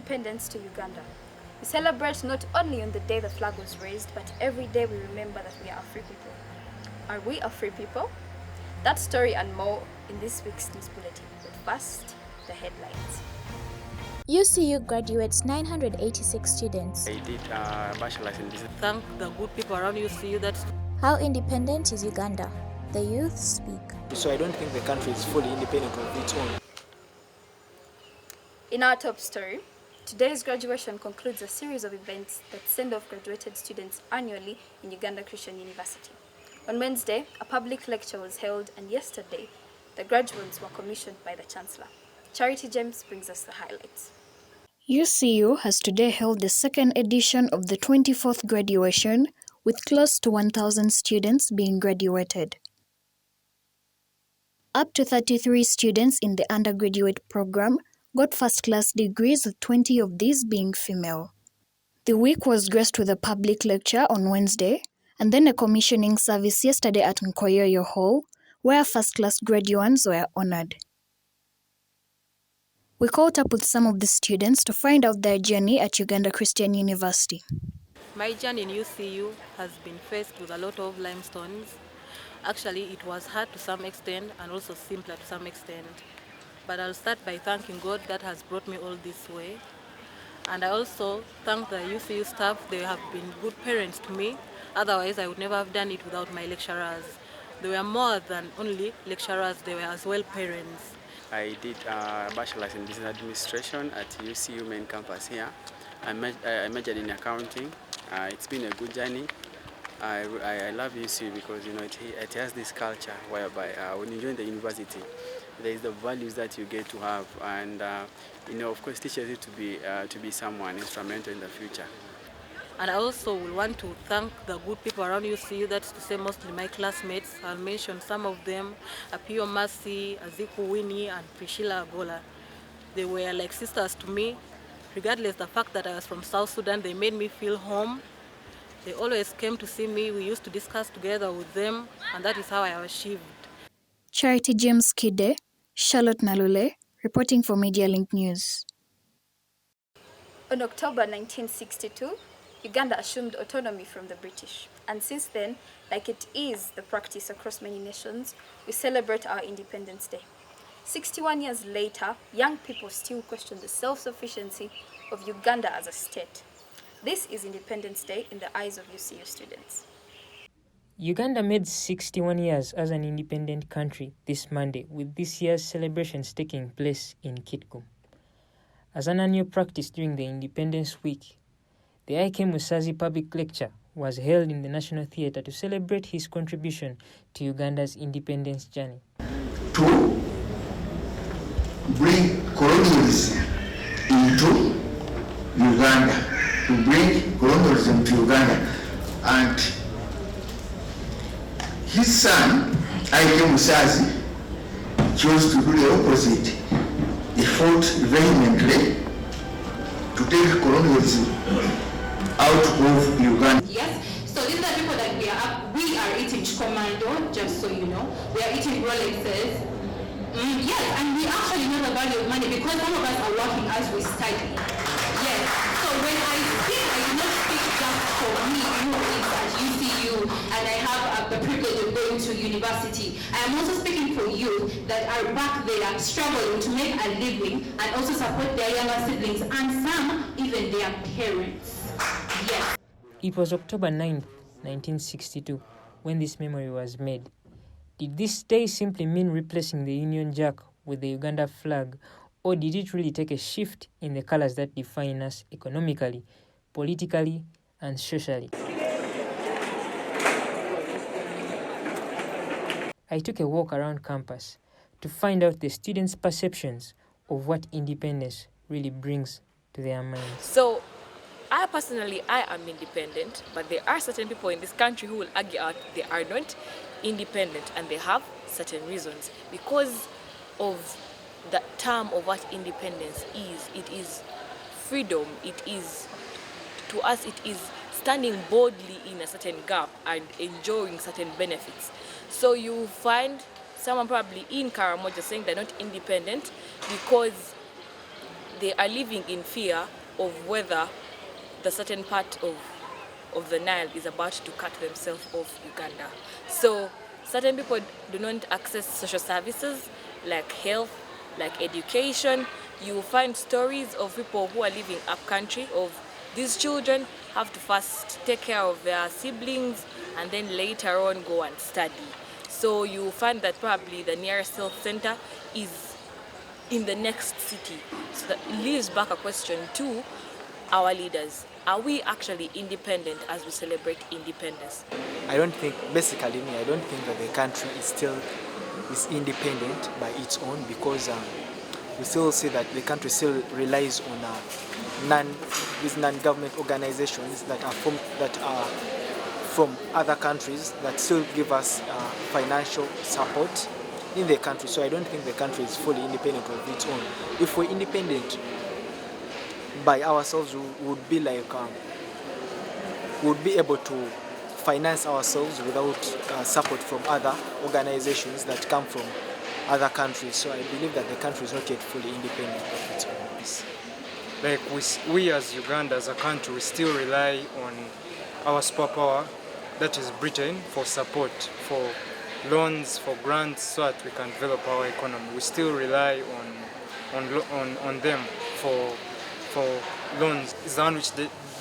independence to Uganda. We celebrate not only on the day the flag was raised, but every day we remember that we are a free people. Are we a free people? That story and more in this week's news bulletin. But first, the headlines. UCU graduates 986 students. I did a bachelor's in business. Thank the good people around UCU. How independent is Uganda? The youth speak. So I don't think the country is fully independent of its own. In our top story, today's graduation concludes a series of events that send off graduated students annually in Uganda Christian University. On Wednesday, a public lecture was held, and yesterday, the graduates were commissioned by the Chancellor. Charity James brings us the highlights. UCU has today held the second edition of the 24th graduation, with close to 1,000 students being graduated. Up to 33 students in the undergraduate program got first-class degrees, with 20 of these being female. The week was graced with a public lecture on Wednesday, and then a commissioning service yesterday at Nkoyoyo Hall, where first-class graduates were honored. We caught up with some of the students to find out their journey at Uganda Christian University. My journey in UCU has been faced with a lot of limestones. Actually, it was hard to some extent and also simpler to some extent. But I'll start by thanking God that has brought me all this way. And I also thank the UCU staff. They have been good parents to me. Otherwise, I would never have done it without my lecturers. They were more than only lecturers, they were as well parents. I did a bachelor's in business administration at UCU main campus here. I majored in accounting. It's been a good journey. I love UCU because it has this culture whereby when you join the university, there is the values that you get to have, and of course teaches you to be someone instrumental in the future. And I also will want to thank the good people around UCU, that's to say mostly my classmates. I'll mention some of them: Apio Mercy, Aziku Winnie, and Priscilla Agola. They were like sisters to me. Regardless the fact that I was from South Sudan, they made me feel home. They always came to see me. We used to discuss together with them, and that is how I achieved. Charity James Kide, Charlotte Nalule, reporting for Media Link News. On October 1962, Uganda assumed autonomy from the British, and since then, like it is the practice across many nations, we celebrate our Independence Day. 61 years later, young people still question the self-sufficiency of Uganda as a state. This is Independence Day in the eyes of UCU students. Uganda made 61 years as an independent country this Monday, with this year's celebrations taking place in Kitgum. As an annual practice during the Independence Week, the I.K. Musazi public lecture was held in the National Theatre to celebrate his contribution to Uganda's independence journey. To bring colonialism into Uganda, and his son, I.K. Musazi, chose to do the opposite. He fought vehemently to take colonialism out of Uganda. Yes, so these are people that we are eating commando, just so you know. We are eating Rolexes. Yes, and we actually know the value of money because some of us are working as we study. Yes, so when I speak, I do not speak just for me who is at UCU and I have the privilege of going to university. I am also speaking for youth that are back there struggling to make a living and also support their younger siblings and some even their parents. Yes. It was October 9, 1962, when this memory was made. Did this day simply mean replacing the Union Jack with the Uganda flag, or did it really take a shift in the colors that define us economically, politically, and socially? I took a walk around campus to find out the students' perceptions of what independence really brings to their minds. So, I am independent, but there are certain people in this country who will argue out they are not independent, and they have certain reasons. Because of the term of what independence is, it is freedom, to us it is standing boldly in a certain gap and enjoying certain benefits. So you find someone probably in Karamoja saying they're not independent because they are living in fear of whether the certain part of the Nile is about to cut themselves off Uganda. So certain people do not access social services like health, like education. You will find stories of people who are living up country, of these children have to first take care of their siblings and then later on go and study. So you will find that probably the nearest health center is in the next city. So that leaves back a question to our leaders. Are we actually independent as we celebrate independence? I don't think that the country is independent by its own, because we still see that the country still relies on these non-government organizations that are from other countries that still give us financial support in the country. So I don't think the country is fully independent of its own. If we're independent by ourselves, we would be like would be able to finance ourselves without support from other organizations that come from other countries. So I believe that the country is not yet fully independent of its own. Like we as Uganda, as a country, we still rely on our superpower, that is Britain, for support, for loans, for grants, so that we can develop our economy. We still rely on them for loans. It's the one which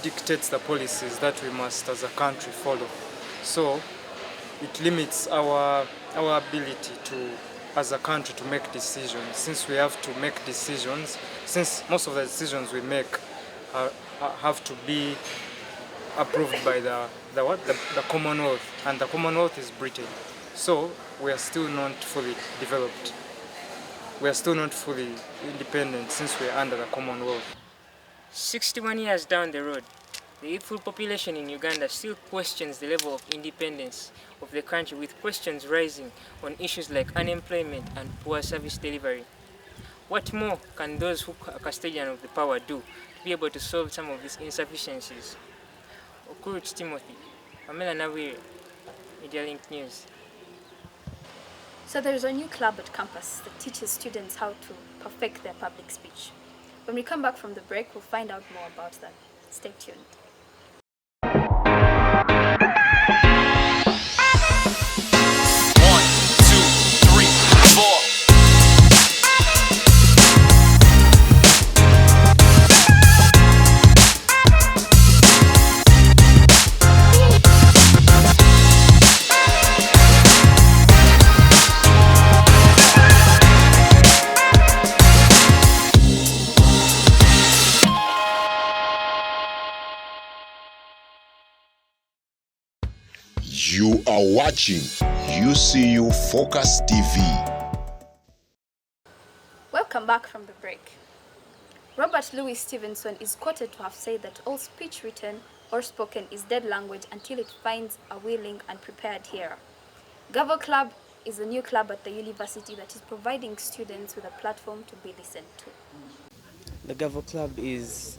dictates the policies that we must, as a country, follow. So it limits our ability to, as a country, to make decisions. Since we have to make decisions, since most of the decisions we make have to be approved by the Commonwealth, and the Commonwealth is Britain. So we are still not fully developed. We are still not fully independent since we are under the Commonwealth. 61 years down the road, the youthful population in Uganda still questions the level of independence of the country, with questions rising on issues like unemployment and poor service delivery. What more can those who are custodian of the power do to be able to solve some of these insufficiencies? Okurut Timothy, Pamela Nawire, Media Link News. So there's a new club at campus that teaches students how to perfect their public speech. When we come back from the break, we'll find out more about that. Stay tuned. You are watching UCU Focus TV. Welcome back from the break. Robert Louis Stevenson is quoted to have said that all speech written or spoken is dead language until it finds a willing and prepared hearer. Gavo Club is a new club at the university that is providing students with a platform to be listened to. The Gavo Club is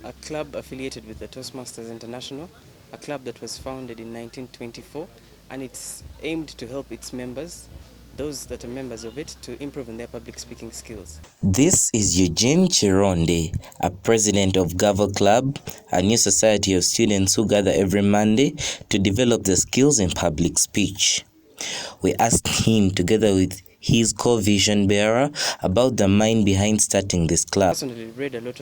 a club affiliated with the Toastmasters International, a club that was founded in 1924, and it's aimed to help its members, those that are members of it, to improve in their public speaking skills. This is Eugene Chironde, a president of Gavo Club, a new society of students who gather every Monday to develop their skills in public speech. We asked him, together with his co-vision bearer, about the mind behind starting this club. I personally read a lot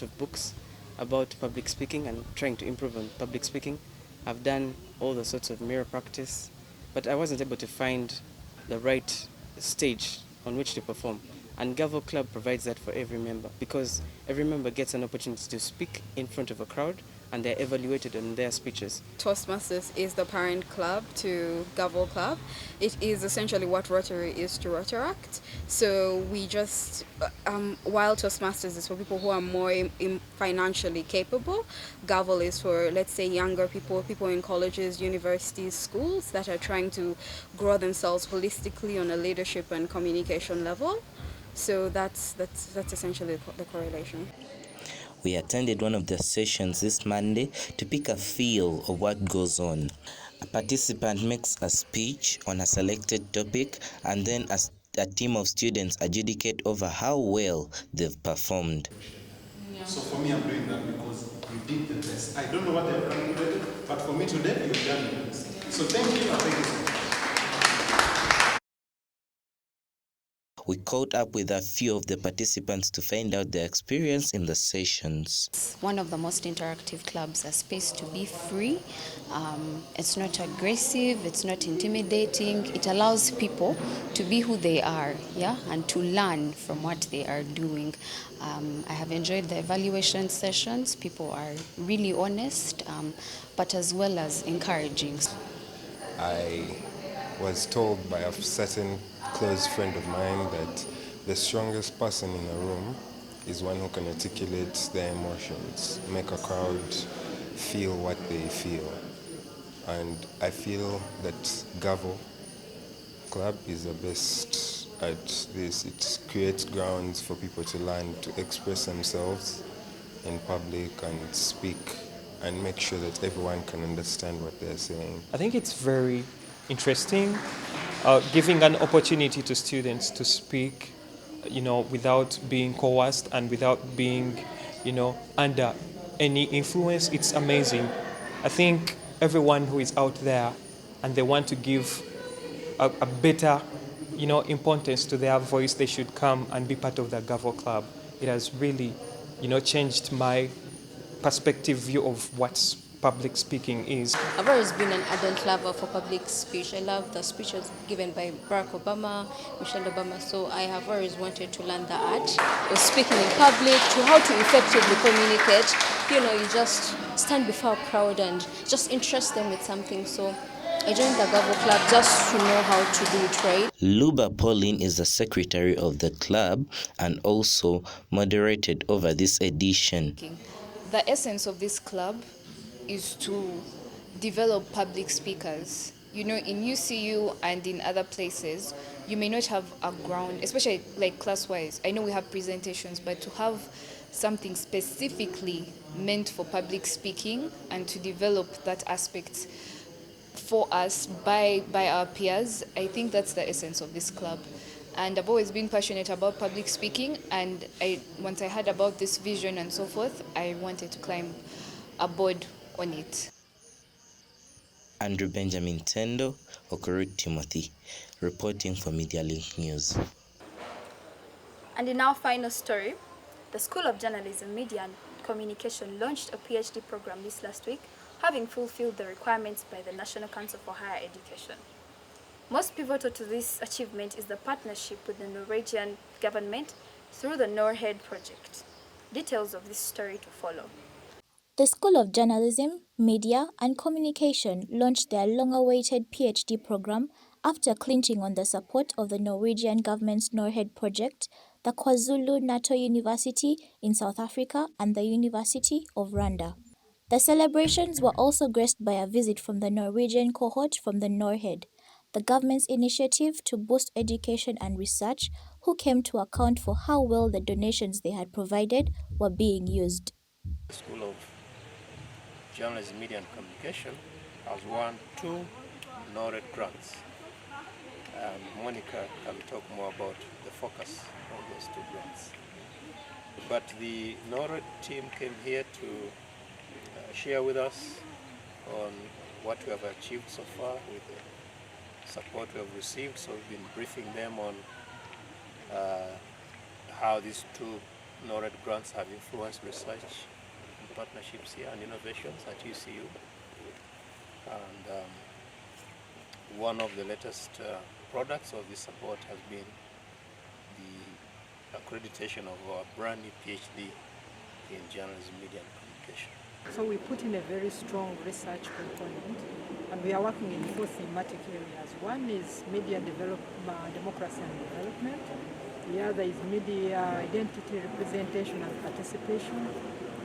of books about public speaking and trying to improve on public speaking. I've done all the sorts of mirror practice, but I wasn't able to find the right stage on which to perform. And Gavo Club provides that for every member, because every member gets an opportunity to speak in front of a crowd, and they're evaluated on their speeches. Toastmasters is the parent club to Gavo Club. It is essentially what Rotary is to Rotaract. So we just, while Toastmasters is for people who are more financially capable, Gavo is for, let's say, younger people, people in colleges, universities, schools that are trying to grow themselves holistically on a leadership and communication level. So that's essentially the correlation. We attended one of the sessions this Monday to pick a feel of what goes on. A participant makes a speech on a selected topic, and then a team of students adjudicate over how well they've performed. So for me, I'm doing that because you did the best. I don't know what they've calculated, but for me today, you've done the best. So thank you, and thank you so much. We caught up with a few of the participants to find out their experience in the sessions. One of the most interactive clubs, a space to be free. It's not aggressive, it's not intimidating. It allows people to be who they are, yeah, and to learn from what they are doing. I have enjoyed the evaluation sessions. People are really honest, but as well as encouraging. I was told by a certain close friend of mine that the strongest person in a room is one who can articulate their emotions, make a crowd feel what they feel. And I feel that Gavo Club is the best at this. It creates grounds for people to learn to express themselves in public and speak and make sure that everyone can understand what they're saying. I think it's very interesting, giving an opportunity to students to speak, without being coerced and without being, under any influence. It's amazing. I think everyone who is out there and they want to give a better, importance to their voice, they should come and be part of the Gavo Club. It has really, changed my perspective view of what public speaking is. I've always been an ardent lover for public speech. I love the speeches given by Barack Obama, Michelle Obama, so I have always wanted to learn the art of speaking in public, to how to effectively communicate. You just stand before a crowd and just interest them with something. So I joined the Gavo Club just to know how to do it right. Luba Pauline is the secretary of the club and also moderated over this edition. The essence of this club is to develop public speakers. In UCU and in other places, you may not have a ground, especially like class-wise. I know we have presentations, but to have something specifically meant for public speaking and to develop that aspect for us by our peers, I think that's the essence of this club. And I've always been passionate about public speaking, and once I heard about this vision and so forth, I wanted to climb aboard on it. Andrew Benjamin Tendo, Okurut Timothy, reporting for Media Link News. And in our final story, the School of Journalism, Media and Communication launched a PhD program this last week, having fulfilled the requirements by the National Council for Higher Education. Most pivotal to this achievement is the partnership with the Norwegian government through the NORHED project. Details of this story to follow. The School of Journalism, Media and Communication launched their long-awaited PhD program after clinching on the support of the Norwegian government's NORHED project, the KwaZulu-Natal University in South Africa and the University of Rwanda. The celebrations were also graced by a visit from the Norwegian cohort from the NORHED, the government's initiative to boost education and research, who came to account for how well the donations they had provided were being used. The School of Journalism, Media and Communication has won 2 NORHED grants. Monica can talk more about the focus of those 2 grants. But the NORHED team came here to share with us on what we have achieved so far with the support we have received. So we've been briefing them on how these 2 NORHED grants have influenced research and partnerships here and innovations at UCU. And one of the latest products of this support has been the accreditation of our brand new PhD in Journalism, Media and Communication. So we put in a very strong research component, and we are working in 4 thematic areas. One is media democracy and development. The other is media identity, representation and participation.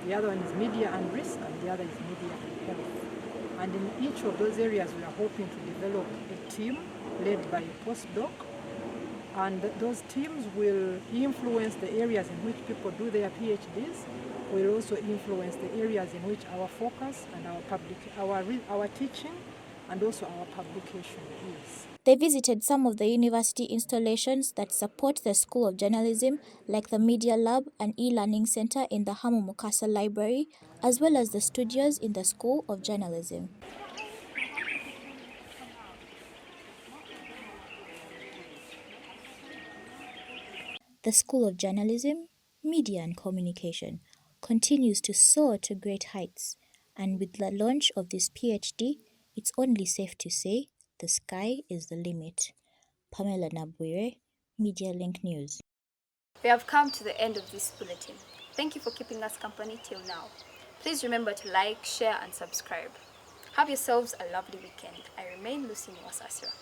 The other one is media and risk, and the other is media and health. And in each of those areas, we are hoping to develop a team led by a postdoc. And those teams will influence the areas in which people do their PhDs, will also influence the areas in which our focus and our teaching and also our publication is. They visited some of the university installations that support the School of Journalism, like the Media Lab and e-learning center in the Hamu Mukasa Library, as well as the studios in the School of Journalism. The School of Journalism, Media and Communication continues to soar to great heights, and with the launch of this PhD, it's only safe to say the sky is the limit. Pamela Nabwire, Media Link News. We have come to the end of this bulletin. Thank you for keeping us company till now. Please remember to like, share and subscribe. Have yourselves a lovely weekend. I remain Lucy Nuwasasira.